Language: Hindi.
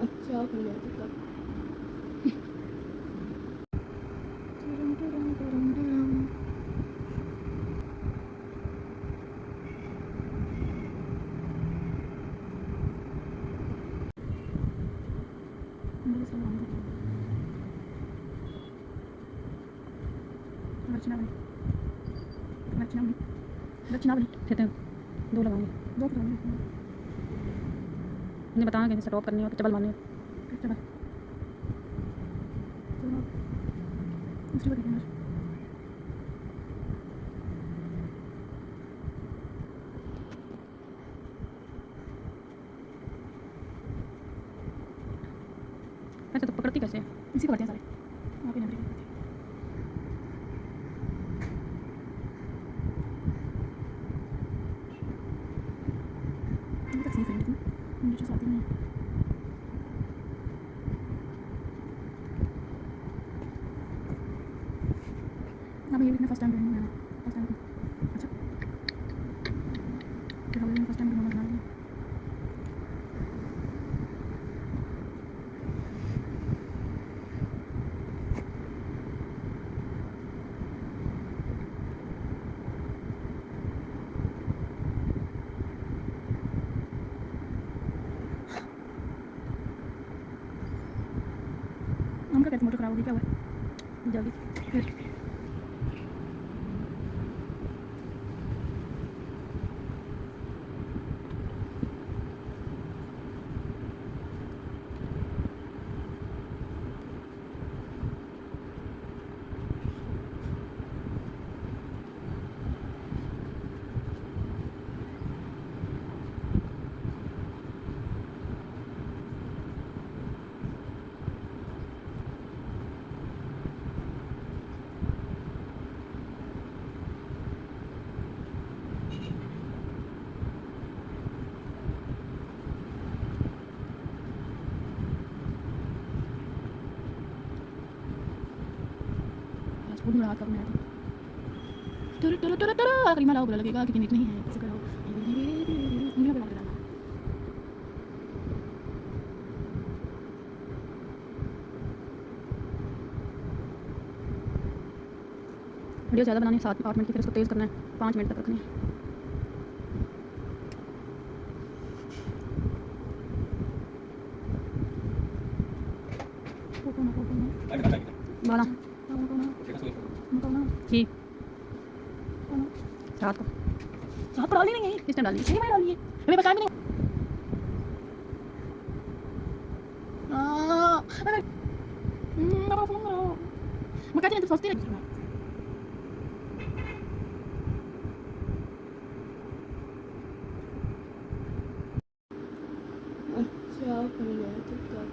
अच्छा खुल गया टिकटॉक। दक्षिणा बनी, दक्षिणा बनी, दक्षिणा बनी फिर तो दो लगाऊंगी। दो कराऊंगी मुझे बताना कैसे स्टॉप करनी हो तो चबल मारनी हो। चलो चलो दूसरी बार देखना। ऐसे तो पकड़ती कैसे है? इसी को करते हैं सारे, आप ही नजर करते हैं। अभी तक सही करेंगे तुम, मुझे जो आती नहीं है। अब ये लिखना फर्स्ट टाइम ड्राइंग बनाना, फर्स्ट टाइम। अच्छा फिर हम फर्स्ट टाइम ड्राइंग बना रहे हैं। हम क्या कहते हैं, मोटर खराब हो गई क्या हुआ जल्दी फिर? वो भी रात का बनाया था। टुरु टुरु टुरु टुरु करीमा लाओ, बुरा लगेगा क्योंकि नीट नहीं है, कैसे करो उंगलियों पे लग जाना। वीडियो ज़्यादा बनानी है 7-8 मिनट की, फिर उसको तेज़ करना है 5 मिनट तक रखनी है। बारह ठीक रात को साथ पर डाली नहीं है, किस टाइम डालनी है? नहीं मैं डाली है, हमें बताया भी नहीं। अरे मेरा फोन करो, मैं कहती नहीं तो सोचती रही। अच्छा खुल गया टिकटॉक।